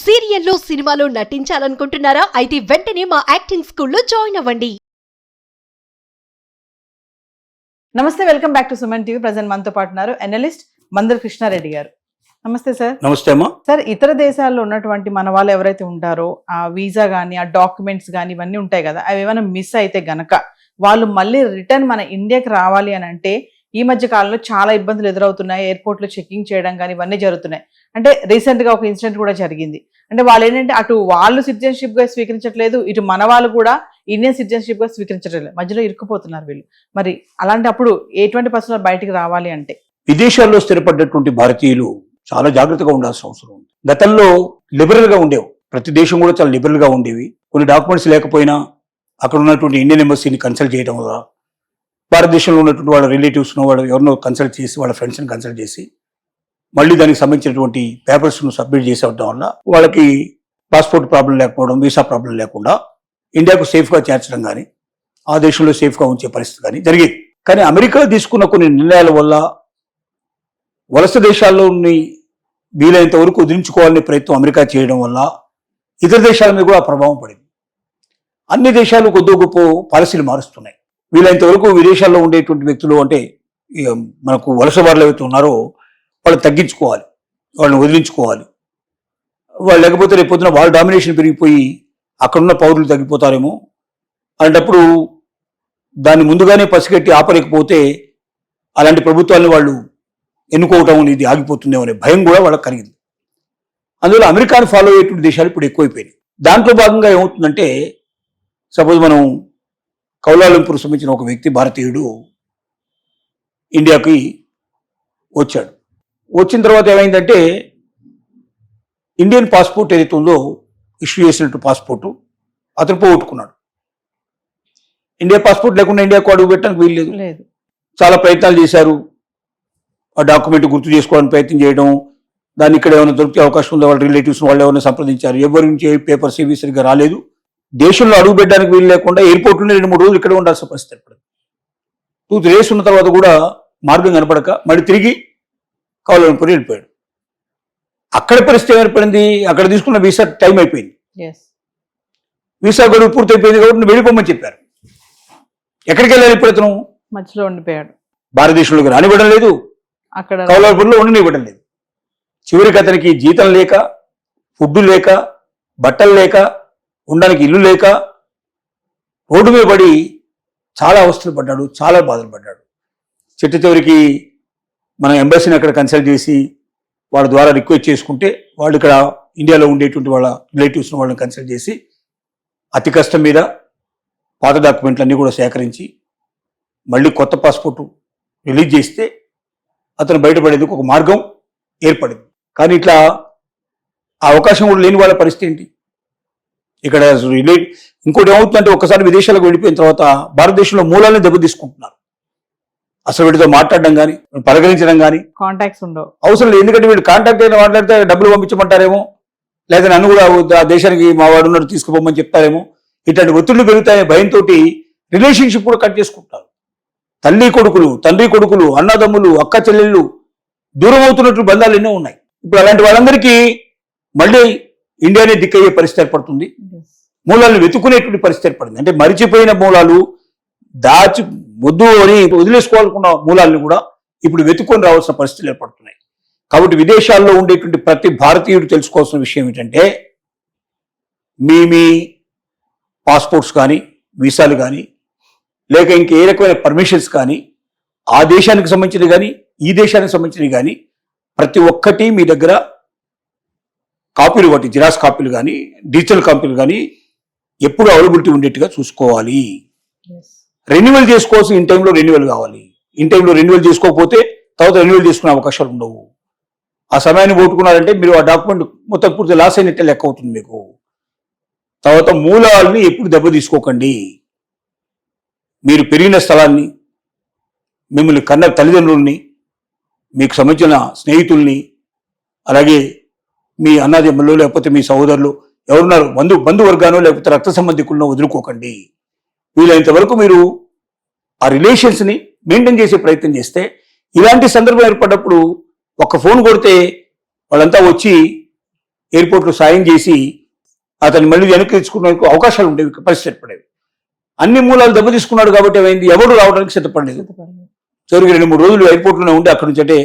సీరియల్లో సినిమాలో నటించాలనుకుంటున్నారా? అయితే వెంటనే మా యాక్టింగ్ స్కూల్లో జాయిన్ అవ్వండి. నమస్తే, welcome back to Suman TV. Present మనతో పాటు ఉన్నారు అనలిస్ట్ మందర్ కృష్ణారెడ్డి గారు. నమస్తే సార్. నమస్తే అమ్మా. సార్, ఇతర దేశాల్లో ఉన్నటువంటి మన వాళ్ళు ఎవరైతే ఉంటారో ఆ వీసా కానీ ఆ డాక్యుమెంట్స్ కానీ ఇవన్నీ ఉంటాయి కదా, అవి ఏమైనా మిస్ అయితే గనక వాళ్ళు మళ్ళీ రిటర్న్ మన ఇండియాకి రావాలి అని అంటే ఈ మధ్య కాలంలో చాలా ఇబ్బందులు ఎదురవుతున్నాయి. ఎయిర్పోర్ట్ లో చెకింగ్ చేయడం కానీ ఇవన్నీ జరుగుతున్నాయి. అంటే రీసెంట్ గా ఒక ఇన్సిడెంట్ కూడా జరిగింది. అంటే వాళ్ళు ఏంటంటే అటు వాళ్ళు సిటిజన్షిప్ గా స్వీకరించట్లేదు, ఇటు మన వాళ్ళు కూడా ఇండియన్ సిటిజన్షిప్ గా స్వీకరించట్లేదు, మధ్యలో ఇరుక్కుపోతున్నారు వీళ్ళు. మరి అలాంటప్పుడు ఎటువంటి పరిస్థితుల్లో బయటికి రావాలి అంటే? విదేశాల్లో స్థిరపడ్డటువంటి భారతీయులు చాలా జాగ్రత్తగా ఉండాల్సిన అవసరం ఉంది. గతంలో లిబరల్ గా ఉండేవి, ప్రతి దేశం కూడా చాలా లిబరల్ గా ఉండేవి. కొన్ని డాక్యుమెంట్స్ లేకపోయినా అక్కడ ఉన్నటువంటి ఇండియన్ ఎంబసీని కన్సల్ట్ చేయడం వల్ల భారతదేశంలో ఉన్నటువంటి వాళ్ళ రిలేటివ్స్ వాళ్ళు ఎవరినో కన్సల్ట్ చేసి వాళ్ళ ఫ్రెండ్స్ని కన్సల్ట్ చేసి మళ్ళీ దానికి సంబంధించినటువంటి పేపర్స్ను సబ్మిట్ చేసి అవడం వల్ల వాళ్ళకి పాస్పోర్ట్ ప్రాబ్లం లేకపోవడం, వీసా ప్రాబ్లం లేకుండా ఇండియాకు సేఫ్గా చేర్చడం కానీ ఆ దేశంలో సేఫ్గా ఉంచే పరిస్థితి కానీ జరిగేది. కానీ అమెరికా తీసుకున్న కొన్ని నిర్ణయాల వల్ల వలస దేశాల్లో వీలైనంత వరకు వదిలించుకోవాలనే ప్రయత్నం అమెరికా చేయడం వల్ల ఇతర దేశాల మీద కూడా ప్రభావం పడింది. అన్ని దేశాలు కొద్ది గొప్ప పాలసీలు మారుస్తున్నాయి. వీలైనంత వరకు విదేశాల్లో ఉండేటువంటి వ్యక్తులు, అంటే మనకు వలస వారులు ఎవరైతే ఉన్నారో వాళ్ళు తగ్గించుకోవాలి, వాళ్ళని వదిలించుకోవాలి. వాళ్ళు లేకపోతే రేపు పొద్దున వాళ్ళ డామినేషన్ పెరిగిపోయి అక్కడున్న పౌరులు తగ్గిపోతారేమో. అలాంటప్పుడు దాన్ని ముందుగానే పసిగట్టి ఆపలేకపోతే అలాంటి ప్రభుత్వాలను వాళ్ళు ఎన్నుకోవటం అనేది ఆగిపోతుందేమో అనే భయం కూడా వాళ్ళకి కలిగింది. అందువల్ల అమెరికాను ఫాలో అయ్యేటువంటి దేశాలు ఇప్పుడు ఎక్కువైపోయినాయి. దాంట్లో భాగంగా ఏమవుతుందంటే, సపోజ్ మనం కౌలాలంపూర్ సంబంధించిన ఒక వ్యక్తి భారతీయుడు ఇండియాకి వచ్చాడు. వచ్చిన తర్వాత ఏమైందంటే ఇండియన్ పాస్పోర్ట్ ఏదైతే ఉందో ఇష్యూ చేసినట్టు పాస్పోర్టు అతను పోగొట్టుకున్నాడు. ఇండియా పాస్పోర్ట్ లేకుండా ఇండియాకు అడుగు పెట్టడానికి వీల్లేదు. చాలా ప్రయత్నాలు చేశారు, ఆ డాక్యుమెంట్ గుర్తు చేసుకోవడానికి ప్రయత్నం చేయడం, దాన్ని ఇక్కడ ఏమైనా దొరికే అవకాశం ఉందో వాళ్ళ రిలేటివ్స్ వాళ్ళు ఏమైనా సంప్రదించారు. ఎవరి నుంచి ఏ పేపర్స్ ఏవి సరిగ్గా రాలేదు. దేశంలో అడుగు పెట్టడానికి వీలు లేకుండా ఎయిర్పోర్ట్లోనే 2-3 రోజులు ఇక్కడ ఉండాల్సిన పరిస్థితి ఏర్పడింది. 2-3 డేస్ ఉన్న తర్వాత కూడా మార్గం కనపడక మళ్ళీ తిరిగి కౌలాలంపూర్ వెళ్ళిపోయాడు. అక్కడ పరిస్థితి ఏర్పడింది, అక్కడ తీసుకున్న వీసా టైం అయిపోయింది, వీసా గడువు పూర్తయిపోయింది కాబట్టి నువ్వు వెళ్ళిపోమని చెప్పారు. ఎక్కడికి వెళ్ళాలి ఇప్పుడు? అతను మధ్యలో ఉండిపోయాడు. భారతదేశంలోకి రానివ్వడం లేదు, అక్కడ కౌలాలంపూర్లో ఉండనివ్వడం లేదు. చివరికి అతనికి జీతం లేక, ఫుడ్ లేక, బట్టలు లేక, ఉండడానికి ఇల్లు లేక రోడ్డు మీద పడి చాలా అవస్థలు పడ్డాడు, చాలా బాధలు పడ్డాడు. చివరికి మన ఎంబసీని అక్కడ కన్సల్ట్ చేసి వాళ్ళ ద్వారా రిక్వెస్ట్ చేసుకుంటే వాళ్ళు ఇక్కడ ఇండియాలో ఉండేటువంటి వాళ్ళ రిలేటివ్స్ వాళ్ళని కన్సల్ట్ చేసి అతి కష్టం మీద పాత డాక్యుమెంట్లు అన్నీ కూడా సేకరించి మళ్ళీ కొత్త పాస్పోర్టు రిలీజ్ చేస్తే అతను బయటపడేందుకు ఒక మార్గం ఏర్పడింది. కానీ ఇట్లా ఆ అవకాశం కూడా లేని వాళ్ళ పరిస్థితి ఏంటి? ఇక్కడ ఇంకోటి ఏమవుతుందంటే, ఒకసారి విదేశాలకు వెళ్ళిపోయిన తర్వాత భారతదేశంలో మూలాలను దెబ్బతీసుకుంటున్నారు. అసలు వీటితో మాట్లాడడం కానీ పలకరించడం కానీ కాంటాక్ట్స్ ఉండవు, అవసరం లేదు. ఎందుకంటే వీళ్ళు కాంటాక్ట్ అయినా మాట్లాడితే డబ్బులు పంపించమంటారేమో, లేదా నన్ను కూడా ఆ దేశానికి మా వాడు ఉన్నట్టు తీసుకుపోమని చెప్తారేమో. ఇట్లాంటి ఒత్తిళ్లు పెరుగుతాయనే భయంతో రిలేషన్షిప్ కూడా కట్ చేసుకుంటారు. తల్లి కొడుకులు, తండ్రి కొడుకులు, అన్నదమ్ములు, అక్క చెల్లెళ్ళు దూరం అవుతున్నట్టు బంధాలు ఎన్నో ఉన్నాయి. ఇప్పుడు అలాంటి వాళ్ళందరికీ మళ్ళీ ఇండియానే దిక్కయ్యే పరిస్థితి ఏర్పడుతుంది. మూలాలను వెతుక్కునేటువంటి పరిస్థితి ఏర్పడింది. అంటే మరిచిపోయిన మూలాలు, వద్దు అని వదిలేసుకోవాలనుకున్న మూలాలను కూడా ఇప్పుడు వెతుక్కొని రావాల్సిన పరిస్థితులు ఏర్పడుతున్నాయి. కాబట్టి విదేశాల్లో ఉండేటువంటి ప్రతి భారతీయుడు తెలుసుకోవాల్సిన విషయం ఏంటంటే, మీ పాస్పోర్ట్స్ కానీ, వీసాలు కానీ, లేక ఇంకే రకమైన పర్మిషన్స్ కానీ, ఆ దేశానికి సంబంధించినవి కానీ, ఈ దేశానికి సంబంధించినవి కానీ ప్రతి ఒక్కటి మీ దగ్గర కాపీలు, వాటి జిరాక్స్ కాపీలు కానీ, డిజిటల్ కాపీలు కానీ ఎప్పుడు అవైలబిలిటీ ఉండేట్టుగా చూసుకోవాలి. రెన్యువల్ చేసుకోవాల్సి ఇన్ టైంలో రెన్యువల్ కావాలి. ఇన్ టైంలో రెన్యువల్ చేసుకోకపోతే తర్వాత రెన్యువల్ చేసుకునే అవకాశాలు ఉండవు. ఆ సమయాన్ని పోట్టుకున్నారంటే మీరు ఆ డాక్యుమెంట్ మొత్తం పూర్తి లాస్ అయినట్టే లెక్క అవుతుంది మీకు. తర్వాత మూలాలని ఎప్పుడు దెబ్బ తీసుకోకండి. మీరు పెరిగిన స్థలాన్ని, మిమ్మల్ని కన్న తల్లిదండ్రుల్ని, మీకు సంబంధించిన స్నేహితుల్ని, అలాగే మీ అన్నదమ్ములు లేకపోతే మీ సహోదరులు ఎవరున్నారు, బంధువర్గానో లేకపోతే రక్త సంబంధికులను వదులుకోకండి. వీలైనంత వరకు మీరు ఆ రిలేషన్స్ని మెయింటైన్ చేసే ప్రయత్నం చేస్తే ఇలాంటి సందర్భం ఏర్పడ్డప్పుడు ఒక్క ఫోన్ కొడితే వాళ్ళంతా వచ్చి ఎయిర్పోర్ట్లో సాయం చేసి అతన్ని మళ్ళీ వెనక్కి తెచ్చుకునేందుకు అవకాశాలు ఉండేవి, పరిస్థితి ఏర్పడేవి. అన్ని మూలాలు దెబ్బతీసుకున్నాడు కాబట్టి ఏమైంది, ఎవరు రావడానికి సిద్ధపడలేదు. చివరికి 2-3 రోజులు ఎయిర్పోర్ట్లోనే ఉండి అక్కడి నుంచి అంటే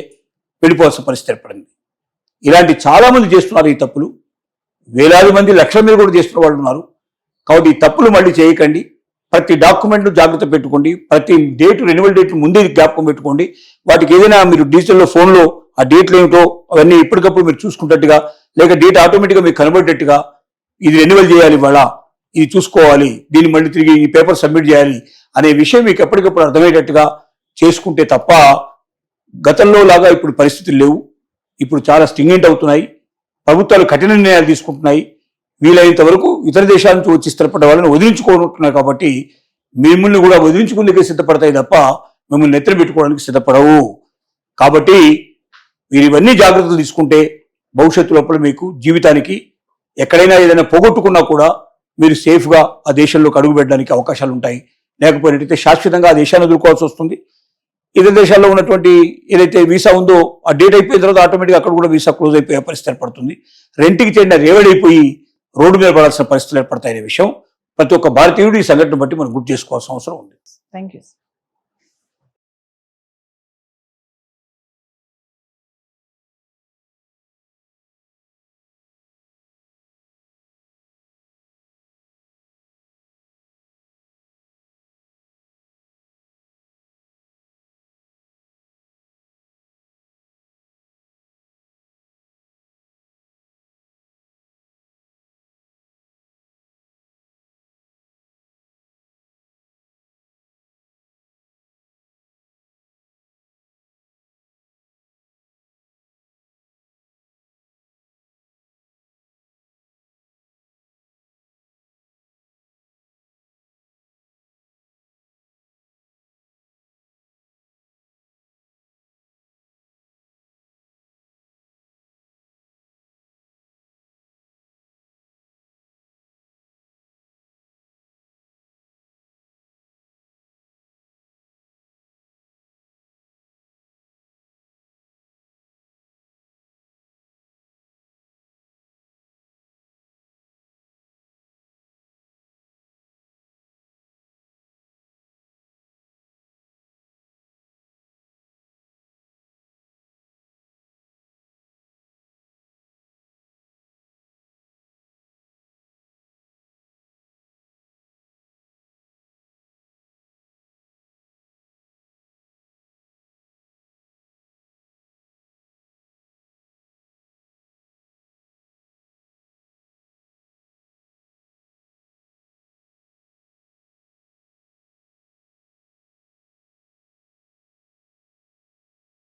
వెళ్ళిపోవాల్సిన పరిస్థితి ఏర్పడింది. ఇలాంటి చాలా మంది చేస్తున్నారు ఈ తప్పులు. వేలాది మంది, లక్షల మీద కూడా చేస్తున్న వాళ్ళు ఉన్నారు. కాబట్టి ఈ తప్పులు మళ్ళీ చేయకండి. ప్రతి డాక్యుమెంట్ జాగ్రత్త పెట్టుకోండి. ప్రతి డేట్, రెన్యువల్ డేట్ ముందే జ్ఞాపకం పెట్టుకోండి. వాటికి ఏదైనా మీరు డిజిటల్లో ఫోన్లో ఆ డేట్లు ఏమిటో అవన్నీ ఎప్పటికప్పుడు మీరు చూసుకుంటట్టుగా, లేక డేట్ ఆటోమేటిక్గా మీకు కనబడేటట్టుగా, ఇది రెన్యువల్ చేయాలి ఇవాళ, ఇది చూసుకోవాలి, దీన్ని మళ్ళీ తిరిగి ఈ పేపర్ సబ్మిట్ చేయాలి అనే విషయం మీకు ఎప్పటికప్పుడు అర్థమయ్యేటట్టుగా చేసుకుంటే తప్ప గతంలో లాగా ఇప్పుడు పరిస్థితులు లేవు. ఇప్పుడు చాలా స్టింగెంట్ అవుతున్నాయి. ప్రభుత్వాలు కఠిన నిర్ణయాలు తీసుకుంటున్నాయి. వీలైనంత వరకు ఇతర దేశాల నుంచి వచ్చి స్థిరపడ్డ వాళ్ళని వదిలించుకుంటున్నాయి. కాబట్టి మిమ్మల్ని కూడా వదిలించుకుందుకే సిద్ధపడతాయి తప్ప మిమ్మల్ని నెత్తిన పెట్టుకోవడానికి సిద్ధపడవు. కాబట్టి మీరు ఇవన్నీ జాగ్రత్తలు తీసుకుంటే భవిష్యత్తు లోపల మీకు జీవితానికి ఎక్కడైనా ఏదైనా పోగొట్టుకున్నా కూడా మీరు సేఫ్గా ఆ దేశంలోకి అడుగు పెట్టడానికి అవకాశాలు ఉంటాయి. లేకపోయినట్టయితే శాశ్వతంగా ఆ దేశాన్ని ఎదుర్కోవాల్సి వస్తుంది. ఇతర దేశాల్లో ఉన్నటువంటి ఏదైతే వీసా ఉందో ఆ డేట్ అయిపోయిన తర్వాత ఆటోమేటిక్గా అక్కడ కూడా వీసా క్లోజ్ అయిపోయే పరిస్థితి ఏర్పడుతుంది. రెంట్కి చెందిన రేవడైపోయి రోడ్డు మీద పడాల్సిన పరిస్థితులు ఏర్పడతాయనే విషయం ప్రతి ఒక్క భారతీయుడు ఈ సంఘటన బట్టి మనం గుర్తు చేసుకోవాల్సిన అవసరం ఉంది. Thank you.